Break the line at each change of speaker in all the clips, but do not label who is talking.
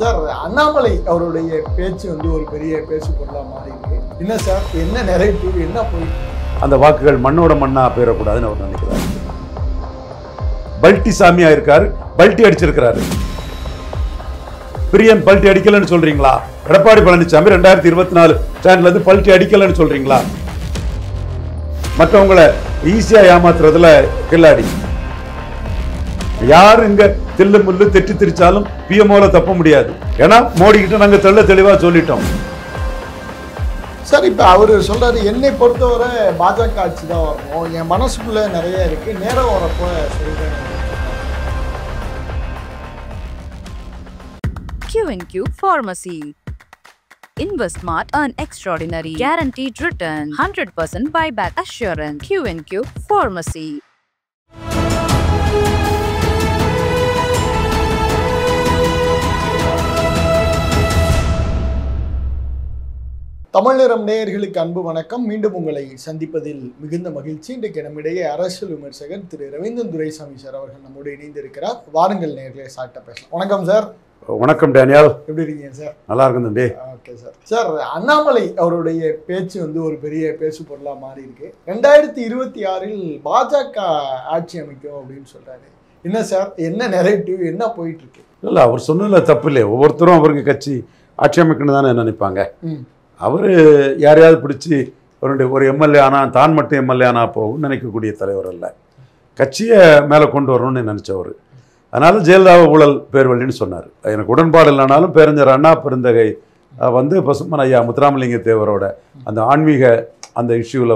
Sir, Annamalai அவருடைய பேச்சு ஒரு பெரிய பேசு பொருளா மாறி இருக்கு. என்ன சார், என்ன நெரேட்டிவ், என்ன போயிட்டு
அந்த வாக்குகள் மண்ணோட மண்ணா போயிடக்கூடாதுன்னு அவர் நினைக்கிறார். பல்டி சாமியா இருக்காரு, பல்டி அடிச்சிருக்கிறாரு. பிரியன் பல்டி அடிக்கலன்னு சொல்றீங்களா? எடப்பாடி பழனிசாமி 2024 ஸ்டாண்ட்ல இருந்து பல்டி அடிக்கலன்னு சொல்றீங்களா? மற்றவங்களை ஈஸியா ஏமாத்துறதுல கில்லாடி. யாரு இங்க தில்லு முள்ளு தெட்டி திரிச்சாலும் பிஎம்ஓல தப்ப முடியாது. ஏன்னா மோடி கிட்ட நாங்க தெளிவா சொல்லிட்டோம்.
சார், இப்ப அவரு சொல்றாரு, என்னை பொறுத்தவரை பாஜக ஆட்சி தான் வரணும், என் மனசுக்குள்ள நிறைய இருக்கு, நேரம் வரப்போ சொல்றேன்.
Q&Q Pharmacy. Invest smart, earn extraordinary, guaranteed return, 100% buyback assurance. Q&Q Pharmacy.
Tamil நிறம் நேயர்களுக்கு அன்பு வணக்கம். மீண்டும் உங்களை சந்திப்பதில் மிகுந்த மகிழ்ச்சி. இன்றைக்கு நம்மிடையே அரசியல் விமர்சகர் திரு ரவீந்திரன் துரைசாமி சார் அவர்கள் நம்மோடு இணைந்திருக்கிறார். வாருங்கள் நேயர்களே, சார்ட்ட பேசலாம். வணக்கம் சார்.
வணக்கம் டேனியல்,
எப்படி இருக்கீங்க சார்?
நல்லா இருக்கும் தம்பி.
Okay sir. சார், அண்ணாமலை அவருடைய பேச்சு ஒரு பெரிய பேசு பொருளா மாறி இருக்கு. 2026 பாஜக ஆட்சி அமைக்கும் அப்படின்னு சொல்றாரு. என்ன சார், என்ன நெரேட்டிவ், என்ன போயிட்டு இருக்கு?
இல்லை, அவர் சொன்னதில் தப்பு இல்லை. ஒவ்வொருத்தரும் அவருக்கு கட்சி ஆட்சி அமைக்கணும் தானே நினைப்பாங்க. அவர் யாரையாவது பிடிச்சி ஒரு எம்எல்ஏ ஆனால் தான் மட்டும் எம்எல்ஏ ஆனால் போகும் நினைக்கக்கூடிய தலைவர் அல்ல. கட்சியை மேலே கொண்டு வரணும்னு நினச்சவர். அதனால் ஜெயலலிதாவை ஊழல் பேர்வழின்னு சொன்னார். எனக்கு உடன்பாடு இல்லைனாலும் பேரறிஞர் அண்ணா பெருந்தகை பசுமன் ஐயா முத்துராமலிங்க தேவரோட அந்த ஆன்மீக அந்த இஷ்யூவில்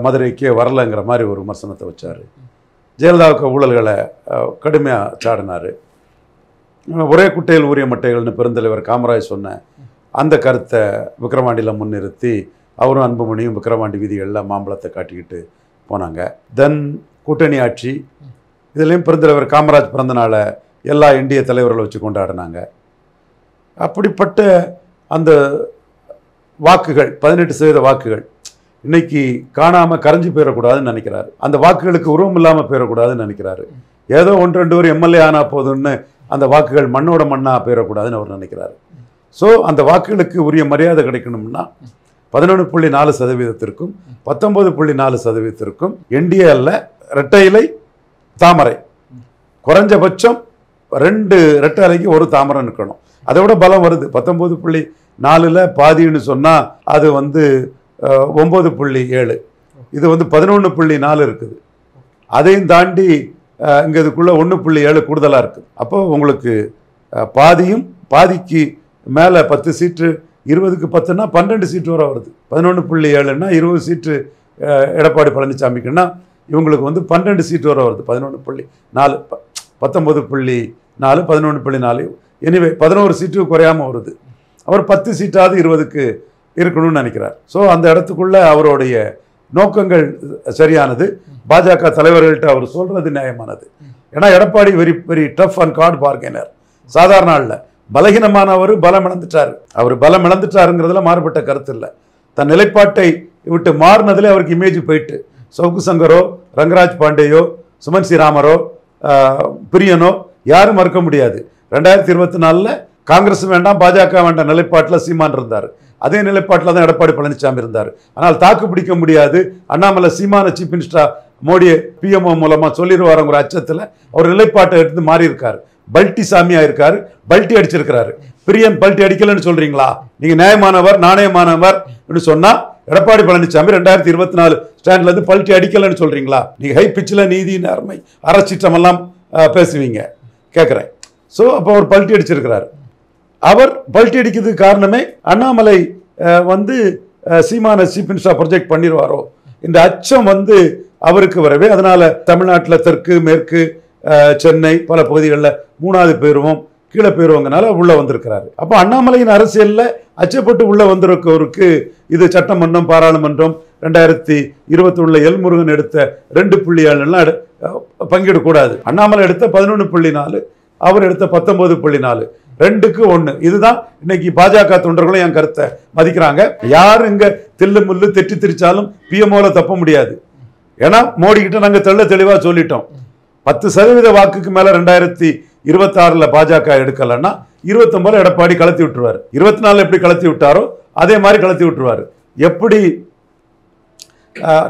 மதுரைக்கே வரலைங்கிற மாதிரி ஒரு விமர்சனத்தை வச்சார். ஜெயலலிதாவுக்கு ஊழல்களை கடுமையாக சாடினார். ஒரே குட்டையில் ஊரிய மட்டைகள்னு பெருந்தலைவர் காமராஜ் சொன்ன அந்த கருத்தை விக்கிரவாண்டியில் முன்னிறுத்தி அவரும் அன்புமணியும் விக்கிரவாண்டி வீதிகளில் மாம்பழத்தை காட்டிக்கிட்டு போனாங்க. தென் கூட்டணி ஆட்சி, இதுலேயும் பெருந்தலைவர் காமராஜ் பிறந்தநாளை எல்லா இந்திய தலைவர்களை வச்சு கொண்டாடினாங்க. அப்படிப்பட்ட அந்த வாக்குகள் 18% வாக்குகள் இன்னைக்கு காணாமல் கரைஞ்சி போயிடக்கூடாதுன்னு நினைக்கிறாரு. அந்த வாக்குகளுக்கு உருவம் இல்லாமல் போயிடக்கூடாதுன்னு நினைக்கிறாரு. ஏதோ 1-2 ஒரு எம்எல்ஏ ஆனால் போதுன்னு அந்த வாக்குகள் மண்ணோட மண்ணாக போயிடக்கூடாதுன்னு அவர் நினைக்கிறாரு. ஸோ அந்த வாக்குகளுக்கு உரிய மரியாதை கிடைக்கணும்னா 11.4%, 19.4% என்டிஏ அல்ல, இரட்டை இலை தாமரை, குறைஞ்சபட்சம் 2 இரட்டை இலைக்கு ஒரு தாமரை நிற்கணும். அதை விட பலம் வருது. 19.4 பாதின்னு சொன்னால் அது 9.7, இது 11.4 இருக்குது. அதையும் தாண்டி இங்கே இதுக்குள்ளே 1.7 கூடுதலாக இருக்குது. அப்போ உங்களுக்கு பாதியும் பாதிக்கு மேலே 10 சீட்டு, 20க்கு 10ன்னா 12 சீட்டு வர வருது. 11.7ன்னா 20 சீட்டு எடப்பாடி பழனிசாமிக்குன்னா இவங்களுக்கு 12 சீட்டு வர வருது. 11.4, 19.4, 11.4, எனிவே 11 சீட்டு குறையாமல் வருது. அவர் 10 சீட்டாவது 20க்கு இருக்கணும்னு நினைக்கிறார். ஸோ அந்த இடத்துக்குள்ளே அவருடைய நோக்கங்கள் சரியானது. பாஜக தலைவர்கள்ட்ட அவர் சொல்கிறது நியாயமானது. ஏன்னா Edappadi very tough and hard bargainer. சாதாரண ஆள், பலகீனமானவர், பலம் இழந்துட்டார். அவர் பலம் இழந்துட்டாருங்கிறதுல மாறுபட்ட கருத்து இல்லை. தன் நிலைப்பாட்டை விட்டு மாறினதுல அவருக்கு இமேஜ் போயிட்டு சவுக்கு சங்கரோ, ரங்கராஜ் பாண்டேயோ, சுமன் ஸ்ரீராமரோ, பிரியனோ யாரும் மறுக்க முடியாது. 2024 காங்கிரஸ் வேண்டாம் பாஜக வேண்டாம் நிலைப்பாட்டில் சீமான் இருந்தார். அதே நிலைப்பாட்டில் தான் எடப்பாடி பழனிசாமி இருந்தார். ஆனால் தாக்கு பிடிக்க முடியாது. அண்ணாமலை சீமான சீஃப் மினிஸ்டர் மோடியை பிஎம்ஓ மூலமாக சொல்லிடுவாருங்கிற அச்சத்தில் அவர் நிலைப்பாட்டை எடுத்து மாறி இருக்கார். பல்டி சாமியா இருக்காரு, பல்டி அடிச்சிருக்கிறாரு. பிரியன் பல்டி அடிக்கலன்னு சொல்றீங்களா? நீங்க நியாயமானவர், நாணயமானவர் சொன்னா எடப்பாடி பழனிசாமி 2024 ஸ்டாண்ட்ல இருந்து பல்டி அடிக்கலன்னு சொல்றீங்களா? நீங்க ஹை பிச்சில் நீதி, நேர்மை, அறச்சீற்றம் எல்லாம் பேசுவீங்க கேட்குறேன். ஸோ அப்போ அவர் பல்டி அடிச்சிருக்கிறார். அவர் பல்டி அடிக்கிறதுக்கு காரணமே அண்ணாமலை சீமான சீஃப் மினிஸ்டர் ப்ரொஜெக்ட் பண்ணிடுவாரோ இந்த அச்சம் அவருக்கு வரவே, அதனால தமிழ்நாட்டில் தெற்கு, மேற்கு, சென்னை பல பகுதிகளில் 3வது பேருவோம் கீழே போயிருவங்கனால உள்ளே வந்திருக்கிறாரு. அப்போ அண்ணாமலையின் அரசியலில் அச்சப்பட்டு உள்ளே வந்திருக்கவருக்கு இது சட்டமன்றம், பாராளுமன்றம் 2021 எல்முருகன் எடுத்த 2.7 பங்கிடக்கூடாது. அண்ணாமலை எடுத்த 11.4, அவர் எடுத்த 19.4, 2க்கு 1. இதுதான் இன்னைக்கு பாஜக தொண்டர்களும் என் கருத்தை மதிக்கிறாங்க. யார் இங்க தில்லு முள்ளு தெட்டி திரிச்சாலும் பிஎம்ஓல தப்ப முடியாது. ஏன்னா மோடி கிட்ட நாங்க தெளிவா சொல்லிட்டோம். 10% வாக்குக்கு மேல 2026 பாஜக எடுக்கலன்னா 29 எடப்பாடி கலத்தி விட்டுருவார். 24 எப்படி கலத்தி விட்டாரோ அதே மாதிரி கலத்தி விட்டுருவார். எப்படி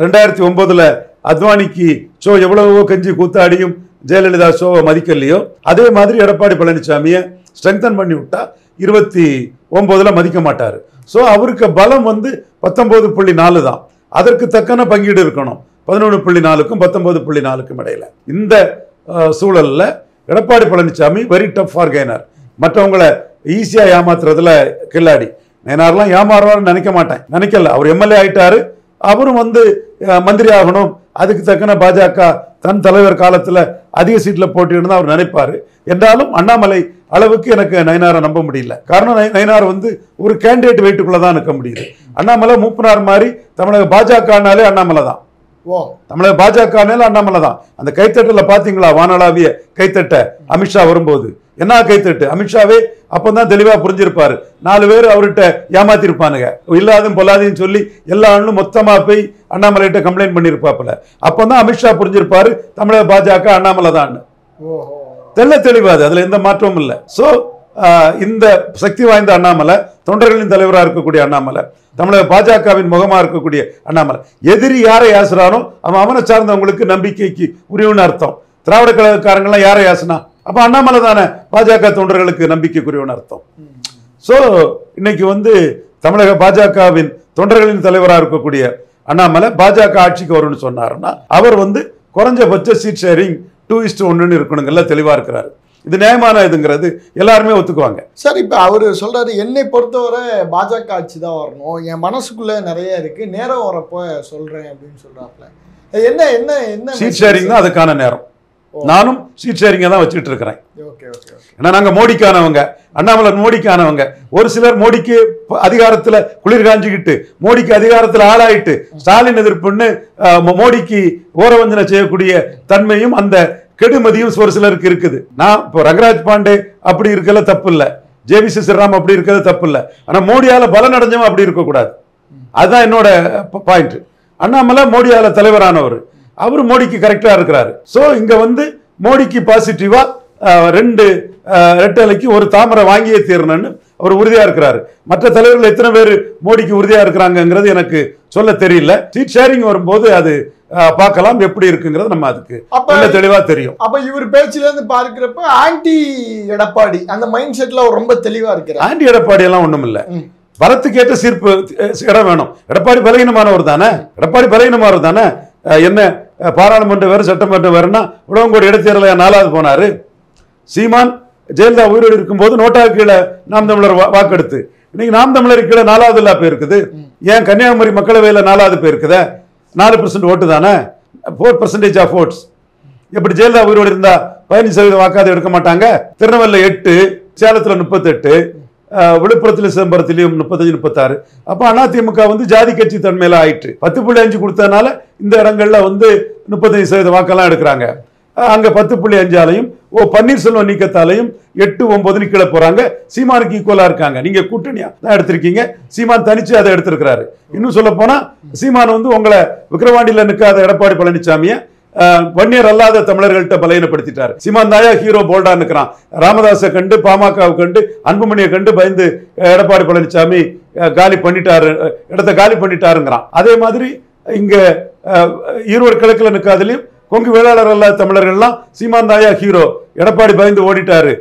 2009 அத்வானிக்கு ஷோ எவ்வளவோ கஞ்சி கூத்தாடியும் ஜெயலலிதா ஷோவை மதிக்கலையோ அதே மாதிரி எடப்பாடி பழனிசாமியை ஸ்ட்ரெங்தன் பண்ணி விட்டா 29 மதிக்க மாட்டார். ஸோ அவருக்கு பலம் வந்து 19.4 தான். அதற்கு தக்கன பங்கீடு இருக்கணும் 11.4க்கும் 19.4க்கும் இடையில. இந்த சூழலில் எடப்பாடி பழனிசாமி வெரி டஃப் ஃபார்கெய்னர். மற்றவங்களை ஈஸியாக ஏமாத்துறதுல கில்லாடி. நயனார்லாம் ஏமாறுவார்னு நினைக்க மாட்டேன், நினைக்கல. அவர் எம்எல்ஏ ஆயிட்டாரு, அவரும் வந்து மந்திரி ஆகணும், அதுக்கு தக்கன பாஜக தன் தலைவர் காலத்தில் அதிக சீட்டில் போட்டியிருந்து அவர் நினைப்பாரு. என்றாலும் அண்ணாமலை அளவுக்கு எனக்கு நயனாரை நம்ப முடியல. காரணம் நயனார் வந்து ஒரு கேண்டிடேட் வெயிட்டுக்குள்ள தான் நிற்க முடியுது. அண்ணாமலை மூப்பனார் மாதிரி தமிழக பாஜகனாலே அண்ணாமலை தான். தமிழக பாஜகனால அண்ணாமலை தான். அந்த கைத்தட்டில் பார்த்தீங்களா வானளாவிய கைத்தட்ட அமித்ஷா வரும்போது என்ன கைத்தட்டு? அமித்ஷாவே அப்பதான் தெளிவா புரிஞ்சிருப்பாரு. 4 பேர் அவர்கிட்ட ஏமாத்திருப்பானுங்க, இல்லாதும் பொல்லாதையும் சொல்லி எல்லா ஆளும் மொத்தமா போய் அண்ணாமலைகிட்ட கம்ப்ளைண்ட் பண்ணிருப்பாப்புல. அப்பதான் அமித்ஷா புரிஞ்சிருப்பாரு தமிழக பாஜக அண்ணாமலை தான். தெல்ல தெளிவாது, அதுல எந்த மாற்றமும் இல்லை. சோ இந்த சக்தி வாய்ந்த அண்ணாமலை, தொண்டர்களின் தலைவராக இருக்கக்கூடிய அண்ணாமலை, தமிழக பாஜகவின் முகமா இருக்கக்கூடிய அண்ணாமலை, எதிரி யாரை யாசுறானோ அவனை சார்ந்தவங்களுக்கு நம்பிக்கைக்கு உரியவன்னு அர்த்தம். திராவிட கழகக்காரங்களாம் யாரை யாசுனா அப்ப அண்ணாமலை தானே பாஜக தொண்டர்களுக்கு நம்பிக்கைக்குரியவன் அர்த்தம். சோ இன்னைக்கு வந்து தமிழக பாஜகவின் தொண்டர்களின் தலைவராக இருக்கக்கூடிய அண்ணாமலை பாஜக ஆட்சிக்கு வரும்னு சொன்னாருன்னா அவர் வந்து குறைஞ்சபட்ச சீட் ஷேரிங் 2:1 இருக்கணுங்கல்ல தெளிவா இருக்கிறாரு. இது நியாயமான இதுங்கிறது எல்லாருமே ஒத்துக்குவாங்க.
சார், இப்ப அவரு சொல்றாரு என்னை பொறுத்தவரை பாஜக ஆட்சி தான் வரணும், என் மனசுக்குள்ள நிறைய இருக்கு, நேரம் வரப்போ சொல்றேன் அப்படின்னு சொல்றாப்ல. என்ன என்ன என்ன
சீட் ஷேரிங் தான் அதுக்கான நேரம். நானும் சீட் ஷேரிங்கை தான் வச்சுட்டு இருக்கிறேன். ஏன்னா நாங்க மோடிக்கானவங்க, அண்ணாமலை மோடிக்கானவங்க. ஒரு சிலர் மோடிக்கு அதிகாரத்துல குளிர் காஞ்சிக்கிட்டு மோடிக்கு அதிகாரத்துல ஆளாயிட்டு ஸ்டாலின் எதிர்ப்புன்னு மோடிக்கு ஓரவஞ்சனை செய்யக்கூடிய தன்மையும் அந்த கெடுமதியும் ஒரு சிலருக்கு இருக்குது. நான் இப்போ ரங்கராஜ் பாண்டே அப்படி இருக்கல தப்பு இல்லை, ஜேவிசி ஸ்ரீராம் அப்படி இருக்கிறது தப்பு இல்லை. ஆனா மோடியால பலன் அடைஞ்சவன் அப்படி இருக்கக்கூடாது. அதுதான் என்னோட பாயிண்ட். அண்ணாமலை மோடியால தலைவரானவர், அவர் மோடிக்கு கரெக்டா இருக்கிறாரு. சோ இங்க வந்து மோடிக்கு பாசிட்டிவா 2 ரெட்டலைக்கு ஒரு தாமரை வாங்கியே தீரணும்னு அவர் உறுதியா இருக்கிறாரு. மற்ற தலைவர்கள் எத்தனை பேர் மோடிக்கு உறுதியா இருக்கிறாங்கிறது எனக்கு சொல்ல தெரியல. சீட் ஷேரிங் வரும்போது அது பார்க்கலாம் எப்படி இருக்குங்கிறது நம்ம அதுக்கு தெளிவா தெரியும்.
அப்ப இவர் பேச்சுல இருந்து பார்க்கிறப்ப ஆன்டி எடப்பாடி அந்த மைண்ட் செட்ல ரொம்ப தெளிவா இருக்கிறார்.
ஆன்டி எடப்பாடி எல்லாம் ஒண்ணும் இல்ல, வரத்துக்கு ஏற்ற சீர்ப்பு இடம் வேணும். எடப்பாடி பலகீனமானவர் தானே, எடப்பாடி பலகீனமானவர் தானே. என்ன பாராளுமன்றம் வேறு சட்டமன்றம் வேறுனா உடவங்கோடு இடைத்தேர்தல 4வது போனாரு. சீமான் ஜெயலலிதா உயிரோடு இருக்கும்போது நோட்டா கீழே நாம் தமிழர் வாக்கெடுத்து இன்னைக்கு நாம் தமிழர் கீழே 4வது போயிருக்குது. ஏன் கன்னியாகுமரி மக்களவையில் 4வது போயிருக்குதே? 4% ஓட்டு தானே, 4% ஆஃப் ஓட்ஸ். எப்படி ஜெயலலிதா உயிரோடு இருந்தா 15% வாக்காவது எடுக்க மாட்டாங்க? திருநெல்வேலியில் 8, சேலத்தில் 38, விழுப்புரத்தில் சிதம்பரத்திலையும் 35-36. அப்போ அதிமுக வந்து ஜாதி கட்சி தன்மையில ஆயிட்டு 10.5 கொடுத்ததுனால இந்த இடங்கள்ல வந்து 35% வாக்கெல்லாம் எடுக்கிறாங்க. அங்க 10.5ஆலையும் பன்னீர்செல்வம் நீக்கத்தாலையும் 8-9 கீழே போறாங்க. சீமானுக்கு ஈக்குவலா இருக்காங்க. நீங்க கூட்டணியா தான் எடுத்திருக்கீங்க, சீமான் தனிச்சு அதை எடுத்திருக்கிறாரு. இன்னும் சொல்ல போனா சீமான் வந்து உங்களை விக்கிரவாண்டியில நிற்காத எடப்பாடி பழனிசாமியை வன்னியர் அல்லாத தமிழர்கள்ட்ட பலகீனப்படுத்திட்டாரு. சீமான் தாயா ஹீரோ போல்டா நிற்கிறான். ராமதாஸை கண்டு, பாமகவை கண்டு, அன்புமணியை கண்டு பயந்து எடப்பாடி பழனிசாமி இடத்தை காலி பண்ணிட்டாருங்கிறான். அதே மாதிரி இங்க ஈரோடு கிழக்குல நிற்காதலையும் கொங்கு வேளாளர் அல்லாத தமிழர்கள்லாம் சீமான் தாயா ஹீரோ, எடப்பாடி பயந்து ஓடிட்டாரு,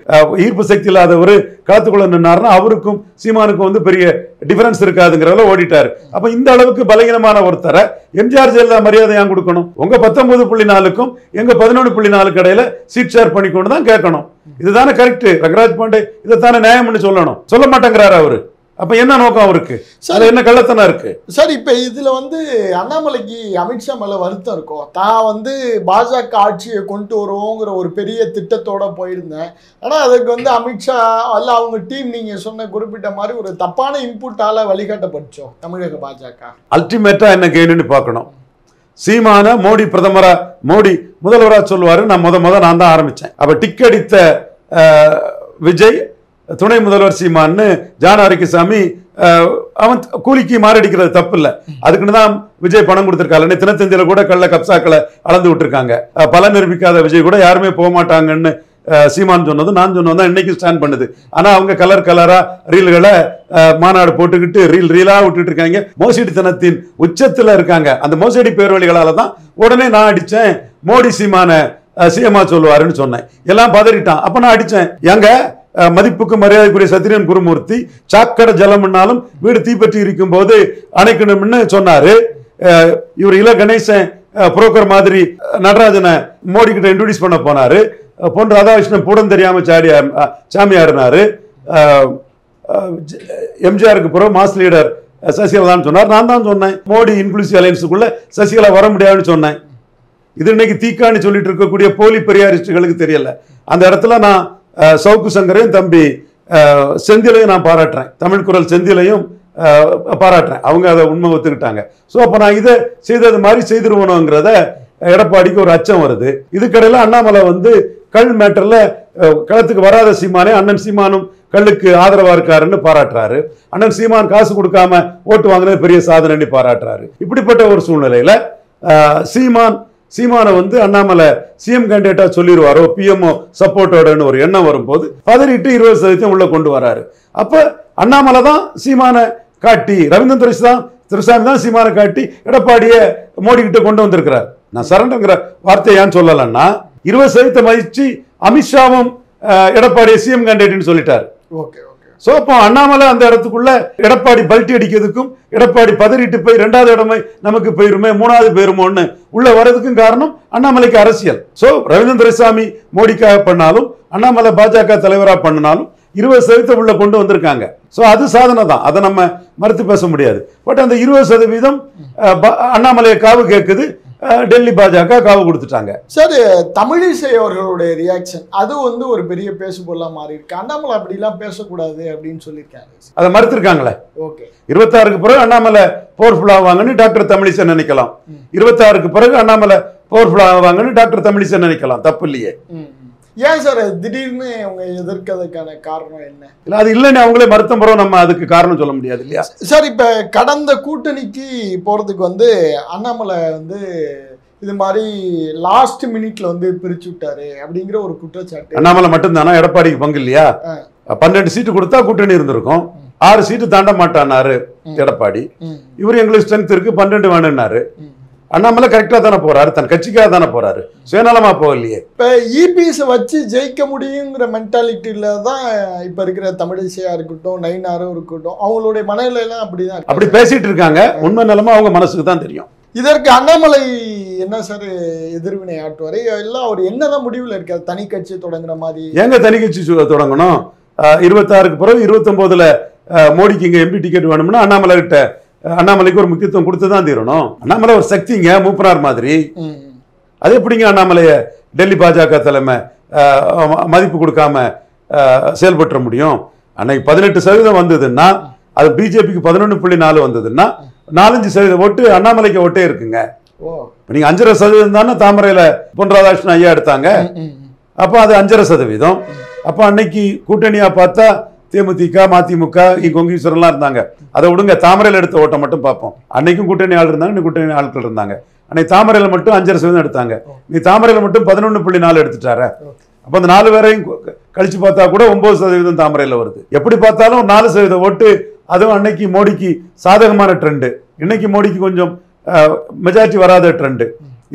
ஈர்ப்பு சக்தி இல்லாதவர் களத்துக்குள்ள நின்னாருன்னா அவருக்கும் சீமானுக்கும் வந்து பெரிய டிஃபரன்ஸ் இருக்காதுங்கிறத ஓடிட்டாரு. அப்ப இந்த அளவுக்கு பலகீனமான ஒருத்தரை எம்ஜிஆர் ஜெயலலிதா மரியாதை ஏன் கொடுக்கணும்? உங்க 19.4க்கும் எங்க 11.4 இடையில சீட் ஷேர் பண்ணிக்கொண்டு தான் கேட்கணும். இதுதானே கரெக்ட். ரங்கராஜ் பாண்டே இதைத்தானே நியாயம்னு சொல்லணும், சொல்ல மாட்டேங்கிறாரு அவரு. அப்ப என்ன நோக்கம் அவருக்கு? சார் என்ன கள்ளத்தனம் இருக்கு?
சார் இப்ப இதுல வந்து அண்ணாமலைக்கு அமித்ஷா மேல வருத்தம் இருக்கும். தான் வந்து பாஜக ஆட்சியை கொண்டு வருவோங்கிற ஒரு பெரிய திட்டத்தோட போயிருந்தேன். ஆனா அதுக்கு வந்து அமித்ஷா அல்ல அவங்க டீம் நீங்க சொன்ன குறிப்பிட்ட மாதிரி ஒரு தப்பான இன்புட்டால வழிகாட்டப்பட்டோம் தமிழக பாஜக.
அல்டிமேட்டா என்ன கெயின்னு பார்க்கணும். சீமான மோடி பிரதமரா, மோடி முதல்வரா சொல்லுவாரு, நான் நான் தான் ஆரம்பிச்சேன். அப்ப டிக் அடித்த விஜய் துணை முதல்வர் சீமான்னு ஜான் ஆரோக்கியசாமி அவன் கூலிக்கு மாரடிக்கிறது தப்பு இல்லை. அதுக்குன்னு தான் விஜய் பணம் கொடுத்திருக்காங்க. தினத்தந்தியில கூட கள்ள கப்சாக்களை அளந்து விட்டுருக்காங்க. பலன் நிரூபிக்காத விஜய் கூட யாருமே போக மாட்டாங்கன்னு சீமான் சொன்னதும் நான் சொன்னதும் தான் இன்னைக்கு ஸ்டாண்ட் பண்ணுது. ஆனா அவங்க கலர் கலரா ரீல்களை மாநாடு போட்டுக்கிட்டு ரீலா விட்டுட்டு இருக்காங்க. மோசடித்தனத்தின் உச்சத்துல இருக்காங்க. அந்த மோசடி பேர்வழிகளால தான் உடனே நான் அடிச்சேன், மோடி சீமான சிஎம்ஆ சொல்லுவாருன்னு சொன்னேன். எல்லாம் பதறிட்டான். அப்ப நான் அடிச்சேன். எங்க மதிப்புக்கு மரியாதைக்குரிய சத்திரியன் குருமூர்த்தி சாக்கடை ஜலம்னாலும் வீடு தீப்பற்றி இருக்கும் போது அணைக்கணும்னு சொன்னாரு. இவர் இல கணேசன் புரோக்கர் மாதிரி நடராஜனை மோடி கிட்ட இன்ட்ரோடியூஸ் பண்ண போனாரு. பொன் ராதாகிருஷ்ணன் பூடம் தெரியாம சாமியாருனாரு. எம்ஜிஆருக்கு பிறகு மாஸ் லீடர் சசிகலான்னு சொன்னார். நான் தான் சொன்னேன் மோடி இன்க்ளூசிவ் அலையன்ஸுக்குள்ள சசிகலா வர முடியாதுன்னு சொன்னேன். இது இன்னைக்கு தீக்கான்னு சொல்லிட்டு இருக்கக்கூடிய போலி பெரியாரிஸ்டுகளுக்கு தெரியல. அந்த இடத்துல நான் சவுக்கு சங்கரையும் தம்பி செந்திலையும் நான் பாராட்டுறேன். தமிழ் குரல் செந்திலையும் பாராட்டுறேன். அவங்க அதை உண்மை ஒத்துக்கிட்டாங்க. ஸோ அப்போ நான் இதை செய்தது மாதிரி செய்திருவணுங்கிறத எடப்பாடிக்கு ஒரு அச்சம் வருது. இதுக்கடையில் அண்ணாமலை வந்து கல் மேட்டர்ல களத்துக்கு வராத சீமானே அண்ணன் சீமானும் கல்லுக்கு ஆதரவா இருக்காருன்னு பாராட்டுறாரு. அண்ணன் சீமான் காசு கொடுக்காம ஓட்டு வாங்கினது பெரிய சாதனை பாராட்டுறாரு. இப்படிப்பட்ட ஒரு சூழ்நிலையில சீமானை வந்து அண்ணாமலை சிஎம் கேண்டிடேட்டா சொல்லிடுவாரோ பிஎம்ஓ சப்போர்ட்டோடன்னு ஒரு எண்ணம் வரும்போது பதறிட்டு 20% உள்ள கொண்டு வராரு. அப்ப அண்ணாமலை தான் சீமானை காட்டி, ரவீந்திரன் துரைசாமி தான் சீமானை காட்டி எடப்பாடியை மோடி கிட்ட கொண்டு வந்திருக்கிறார். நான் சரண்டங்கிற வார்த்தையை ஏன் சொல்லலன்னா 20% மதிச்சு அமித்ஷாவும் எடப்பாடியை சிஎம் கேண்டிடேட்னு சொல்லிட்டாரு. சோ அப்போ அண்ணாமலை அந்த இடத்துக்குள்ள எடப்பாடி பல்ட்டி அடிக்கிறதுக்கும் எடப்பாடி பதறிட்டு போய் 2வது இடமே நமக்கு போயிருமே 3வது போயிருமோன்னு உள்ள வர்றதுக்கும் காரணம் அண்ணாமலைக்கு அரசியல். சோ ரவீந்திரன் துரைசாமி மோடிக்காக பண்ணாலும் அண்ணாமலை பாஜக தலைவரா பண்ணினாலும் 20% உள்ள கொண்டு வந்திருக்காங்க. சோ அது சாதனை தான், அதை நம்ம மறுத்து பேச முடியாது. பட் அந்த 20% அண்ணாமலையை காவு கேட்குது. டெல்லி பாஜக காவு கொடுத்துட்டாங்க.
சார், தமிழிசை அவர்களுடைய ரியாக்ஷன் அது வந்து ஒரு பெரிய பேசு பொருளா மாறி இருக்கு. அண்ணாமலை அப்படிலாம் பேசக்கூடாது அப்படின்னு சொல்லியிருக்காங்க.
அதை மறுத்திருக்காங்களே.
ஓகே,
26க்கு பிறகு அண்ணாமலை பவர்ஃபுல் ஆவாங்கன்னு டாக்டர் தமிழிசை நினைக்கலாம். 26க்கு பிறகு அண்ணாமலை பவர்ஃபுல் ஆவாங்கன்னு டாக்டர் தமிழிசை நினைக்கலாம். தப்பு இல்லையே.
ஏன் சார் திடீர்னு அவங்க எதிர்க்கிறதுக்கான காரணம் என்ன?
இல்ல அது இல்லைன்னு அவங்களே மறுத்தம் பிறகு நம்ம அதுக்கு காரணம் சொல்ல முடியாது இல்லையா?
சார், இப்ப கடந்த கூட்டணிக்கு போறதுக்கு வந்து அண்ணாமலை வந்து இது மாதிரி லாஸ்ட் மினிட்ல வந்து பிரிச்சு விட்டாரு அப்படிங்கிற ஒரு குற்றச்சாட்டு.
அண்ணாமலை மட்டும்தானா? எடப்பாடிக்கு பங்கு இல்லையா? 12 சீட்டு கொடுத்தா கூட்டணி இருந்திருக்கும். 6 சீட்டு தாண்ட மாட்டானாரு எடப்பாடி. இவர் எங்களுக்கு ஸ்ட்ரென்த் இருக்கு 12 வேணும்னாரு. அண்ணாமலை கரெக்டா தானே போறாரு, தன் கட்சிக்காக தானே போறாரு, சுயநலமா போகலையே.
இப்ப இபிஎஸ் வச்சு ஜெயிக்க முடியுங்கிற மென்டாலிட்டியில தான் இப்ப இருக்கிற தமிழிசையா இருக்கட்டும், நயினாரும் இருக்கட்டும், அவங்களுடைய மனநிலை எல்லாம் அப்படிதான்.
அப்படி பேசிட்டு இருக்காங்க. உண்மை நிலைமை அவங்க மனசுக்கு தான் தெரியும்.
இதற்கு அண்ணாமலை என்ன சார் எதிர்வினை ஆட்டுவாரு? எல்லாம் அவர் என்னதான் முடிவுல இருக்காரு? தனி கட்சி தொடங்குற மாதிரி.
எங்க தனி கட்சி தொடங்கணும்? 26க்கு பிறகு 29ல மோடிக்கு இங்க எம்பி டிக்கெட் வேணும்னா அண்ணாமலைக்கு ஒரு முக்கியத்துவம் கொடுத்து தான் தீரணும். அண்ணாமலை ஒரு சக்திங்க, மூப்பனார் மாதிரி. அது எப்படிங்க அண்ணாமலைய டெல்லி பாஜக தலைமை மதிப்பு கொடுக்காம செயல்பற்ற முடியும்? அன்னைக்கு 18% வந்ததுன்னா அது பிஜேபிக்கு 11.4 வந்ததுன்னா 4-5% ஓட்டு அண்ணாமலைக்கு ஓட்டே இருக்குங்க. நீங்க 5.5% தானே தாமரையில பொன் ராதாகிருஷ்ணன் ஐயா எடுத்தாங்க. அப்ப அது 5.5%. அப்ப அன்னைக்கு கூட்டணியா பார்த்தா தேமுதிக, மதிமுக, கொங்கீஸ்வரர்லாம் இருந்தாங்க. அதை விடுங்க, தாமரையில் எடுத்த ஓட்டை மட்டும் பார்ப்போம். அன்னைக்கும் கூட்டணி ஆள் இருந்தாங்க, இன்னைக்கு கூட்டணி ஆட்கள் இருந்தாங்க. அன்னைக்கு தாமரையில் மட்டும் 5.5% எடுத்தாங்க. நீ தாமரையில் மட்டும் 11.4 எடுத்துட்டார. அப்போ அந்த 4 பேரையும் கழிச்சு பார்த்தா கூட 9% தாமரையில் வருது. எப்படி பார்த்தாலும் 4% ஓட்டு. அதுவும் அன்னைக்கு மோடிக்கு சாதகமான ட்ரெண்டு. இன்னைக்கு மோடிக்கு கொஞ்சம் மெஜாரிட்டி வராத ட்ரெண்டு.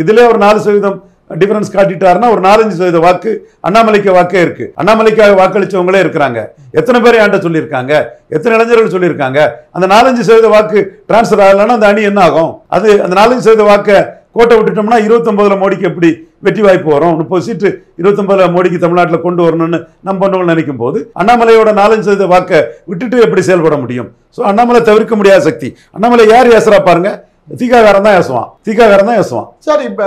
இதுல ஒரு 4% டிஃபரன்ஸ் காட்டிட்டாருன்னா ஒரு 4-5% வாக்கு அண்ணாமலைக்கு வாக்கே இருக்கு. அண்ணாமலைக்காக வாக்களிச்சவங்களே இருக்கிறாங்க. எத்தனை பேரை ஆண்ட சொல்லியிருக்காங்க, எத்தனை இளைஞர்கள் சொல்லியிருக்காங்க. அந்த 4-5% வாக்கு டிரான்ஸ்பர் ஆகலைன்னா அந்த அணி என்ன ஆகும்? அது அந்த 4-5% வாக்கை கோட்டை விட்டுட்டோம்னா 29ல மோடிக்கு எப்படி வெற்றி வாய்ப்பு வரும்? 30 சீட்டு 29ல மோடிக்கு தமிழ்நாட்டில் கொண்டு வரணும்னு நம்ம பண்ணவங்க நினைக்கும் போது அண்ணாமலையோட 4-5% வாக்கை விட்டுட்டு எப்படி செயல்பட முடியும்? ஸோ அண்ணாமலை தவிர்க்க முடியாத சக்தி. அண்ணாமலை யார் ஏசுறா பாருங்க, திகாகாரன் தான் ஏசுவான்.
சார், இப்ப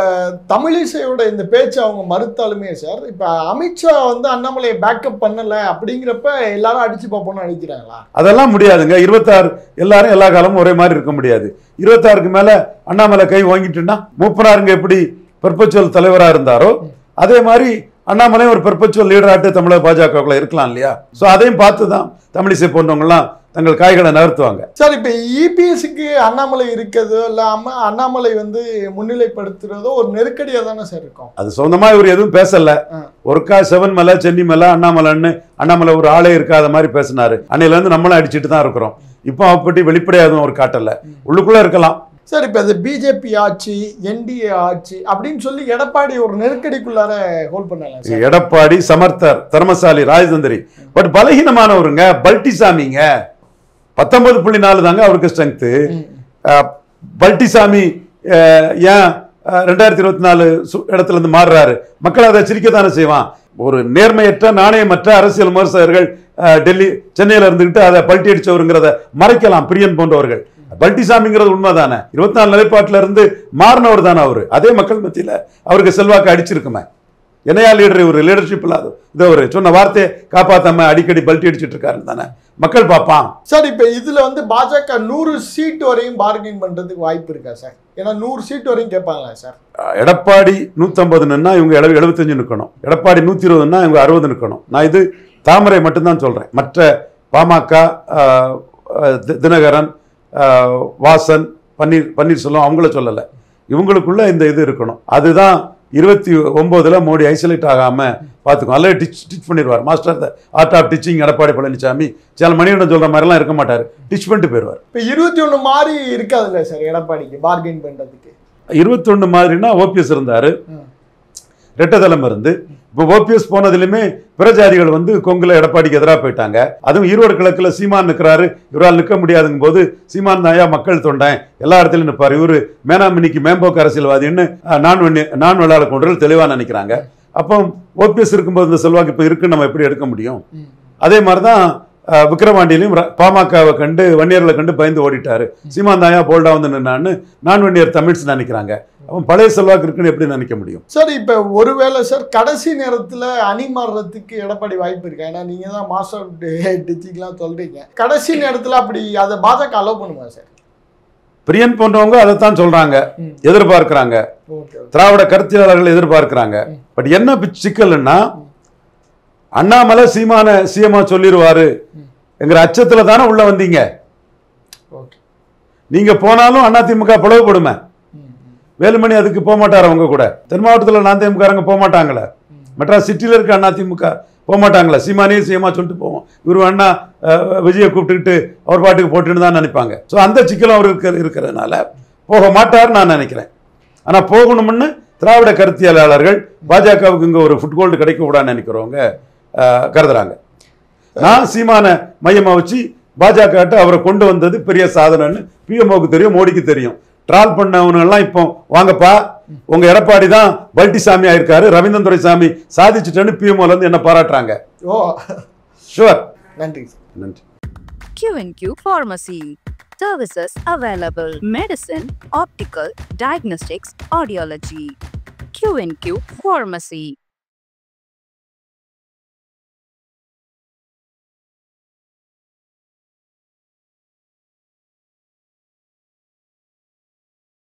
தமிழிசையோட இந்த பேச்சு அவங்க மறுத்தாலுமே சார், இப்ப அமித்ஷா வந்து அண்ணாமலையை பேக்கப் பண்ணல அப்படிங்கிறப்ப எல்லாரும் அடிச்சு பார்ப்போம்னு நினைக்கிறாங்களா?
அதெல்லாம் முடியாதுங்க. 26 எல்லாரும் எல்லா காலமும் ஒரே மாதிரி இருக்க முடியாது. 26க்கு மேல அண்ணாமலை கை வாங்கிட்டுன்னா மூப்பனாருங்க எப்படி பெர்பச்சுவல் தலைவரா இருந்தாரோ அதே மாதிரி அண்ணாமலை ஒரு பெர்பச்சுவல் லீடராட்டு தமிழக பாஜகவுக்குள்ள இருக்கலாம் இல்லையா? ஸோ அதையும் பார்த்து தான் தமிழிசை போன்றவங்கலாம் தங்கள் காய்களை நகர்த்துவாங்க.
சார் இப்போ இபிஎஸ்க்கு அண்ணாமலை இருக்கிறதோ இல்லாமல் அண்ணாமலை வந்து முன்னிலைப்படுத்துறதோ ஒரு நெருக்கடியாக தானே சார் இருக்கும்.
அது சொந்தமா இவர் எதுவும் பேசல. ஒருக்கா செவன் மேல சென்னி மேல அண்ணாமலைன்னு அண்ணாமலை ஒரு ஆளே இருக்காத மாதிரி பேசினாரு. அன்னையில இருந்து நம்மளும் அடிச்சுட்டு தான் இருக்கிறோம். இப்போ அப்படி வெளிப்படையாதும் ஒரு காட்டல, உள்ளுக்குள்ள இருக்கலாம்.
சார் இப்போ அது பிஜேபி ஆட்சி என்டிஏ ஆட்சி அப்படின்னு சொல்லி எடப்பாடி ஒரு நெருக்கடிக்குள்ளார ஹோல்ட் பண்ணலாம்.
எடப்பாடி சமர்த்தர், திறமசாலி, ராஜதந்திரி, பட் பலகீனமானவருங்க. பல்டிசாமிங்க 19.4 தாங்க அவருக்கு ஸ்ட்ரென்த்து. பல்டிசாமி ஏன் 2024 இடத்துல இருந்து மாறுறாரு? மக்கள் அதை சிரிக்கத்தானே செய்வான். ஒரு நேர்மையற்ற நாணயமற்ற அரசியல் விமர்சகர்கள் டெல்லி சென்னையில இருந்துகிட்டு அதை பல்ட்டி அடிச்சவருங்கிறத மறைக்கலாம் பிரியன் போன்றவர்கள். பல்டிசாமிங்கிறது உண்மைதானே. 24 நிலைப்பாட்டில இருந்து மாறினவர் தானே அவரு. அதே மக்கள் மத்தியில அவருக்கு செல்வாக்கு அடிச்சிருக்குமே. என்னையா லீடர் இவர் லீடர்ஷிப் இல்லாத இதை ஒரு சொன்ன வார்த்தையை காப்பாத்தாம அடிக்கடி பல்ட்டி அடிச்சுட்டு இருக்காரு தானே மக்கள் பார்ப்பான்.
சார் இப்போ இதுல வந்து பாஜக 100 சீட் வரையும் பார்கெயின் பண்றதுக்கு வாய்ப்பு இருக்கா சார்? ஏன்னா 100 சீட் வரையும் கேட்பாங்களா சார்?
எடப்பாடி 150ன்னா இவங்க 75 நிற்கணும். எடப்பாடி 120ன்னா இவங்க 60 நிற்கணும். நான் இது தாமரை மட்டும்தான் சொல்றேன். மற்ற பாமக, தினகரன், வாசன், பன்னீர்செல்வம் அவங்கள சொல்லலை. இவங்களுக்குள்ள இந்த இது இருக்கணும். அதுதான் 29ல் மோடி ஐசோலேட் ஆகாம பார்த்துக்கணும். அல்ல டிச் பண்ணிடுவார். Master the art of teaching Edappadi Palaniswami சில மணியிடம் சொல்ற மாதிரிலாம் இருக்க மாட்டார். டிச் பண்ணிட்டு போயிடுவார்.
இப்போ 21 மாதிரி இருக்காதுல்ல சார் எடப்பாடிக்கு பார்கெயின் பண்றதுக்கு?
21 மாதிரினா ஓபிஎஸ் இருந்தாரு, ரெட்டதளம் இருந்து. இப்போ ஓபிஎஸ் போனதுலையுமே பிரஜாதிகள் வந்து கொங்குல எடப்பாடிக்கு எதிராக போயிட்டாங்க. அதுவும் ஈரோடு கிழக்குல சீமான் நிற்கிறாரு. இவரால் நிற்க முடியாதுங்கும் போது சீமான் தாயா மக்கள் தொண்டன் எல்லா இடத்துலையும் நிற்பார். இவரு மேனாமினிக்கு மேம்போக்கு அரசியல்வாதின்னு நான் வெள்ளாள கொண்டர்கள் தெளிவாக நினைக்கிறாங்க. அப்போ ஓபிஎஸ் இருக்கும்போது இந்த செல்வாக்கு இப்போ இருக்குன்னு நம்ம எப்படி எடுக்க முடியும்? அதே மாதிரிதான் விக்கிரவாண்டியிலையும் பாமகவை கண்டு வன்னியர்களை கண்டு பயந்து ஓடிட்டாரு. சீமான் தாயா போல்டா வந்து நின்னான்னு நான் வன்னியர் தமிழ்ஸ் நினைக்கிறாங்க. அவன் பழைய செல்வாக்கு இருக்குன்னு எப்படி நினைக்க முடியும்?
சார் இப்போ ஒருவேளை சார் கடைசி நேரத்தில் அணி மாறுறதுக்கு எடப்பாடி வாய்ப்பு இருக்கா? ஏன்னா நீங்க தான் மாஸ்டர் டீச்சிங்லாம் சொல்றீங்க. கடைசி நேரத்தில் அப்படி அதை பாஜக அலோவ் பண்ணுமா சார்?
பிரியன் போன்றவங்க அதைத்தான் சொல்றாங்க, எதிர்பார்க்கிறாங்க. திராவிட கருத்தியலாளர்கள் எதிர்பார்க்கிறாங்க. பட் என்ன சிக்கல்னா அண்ணாமலை சீமான சிஎம்மா சொல்லிடுவாரு என்கிற அச்சத்துல தானே உள்ள வந்தீங்க. நீங்க போனாலும் அதிமுக பிளவுபடுமே. வேலுமணி அதுக்கு போக மாட்டார். அவங்க கூட தென் மாவட்டத்தில் அதிமுக போக மாட்டாங்களே. மெட்ராஸ் சிட்டியில் இருக்க அதிமுக போக மாட்டாங்களே. சீமானே சிஎம்மா சொல்லிட்டு போவோம். இவரு அண்ணா விஜயை கூப்பிட்டுக்கிட்டு அவர் பாட்டுக்கு போட்டுன்னு தான் நினைப்பாங்க. ஸோ அந்த சிக்கலும் அவர் இருக்கிறதுனால போக மாட்டார்னு நான் நினைக்கிறேன். ஆனால் போகணும்னு திராவிட கருத்தியலாளர்கள் பாஜகவுக்கு இங்கே ஒரு ஃபுட்கோல்டு கிடைக்க கூடாதுன்னு நினைக்கிறவங்க கருதுறாங்க. நான் சீமான மையமா வச்சு பாஜக அவரை கொண்டு வந்தது பெரிய சாதனைன்னு பிஎம்ஓக்கு தெரியும், மோடிக்கு தெரியும். ட்ரால் பண்ணவனெல்லாம் இப்போ வாங்கப்பா உங்க எடப்பாடி தான் பல்டிசாமி ஆயிருக்காரு, ரவீந்திரன் துரைசாமி சாதிச்சுட்டேன்னு பிஎம்ஓல இருந்து என்ன பாராட்டுறாங்க.
Oh
sure.
நன்றி
நன்றி.
Q&Q Pharmacy. Services available: medicine, optical, diagnostics, audiology. Q&Q Pharmacy.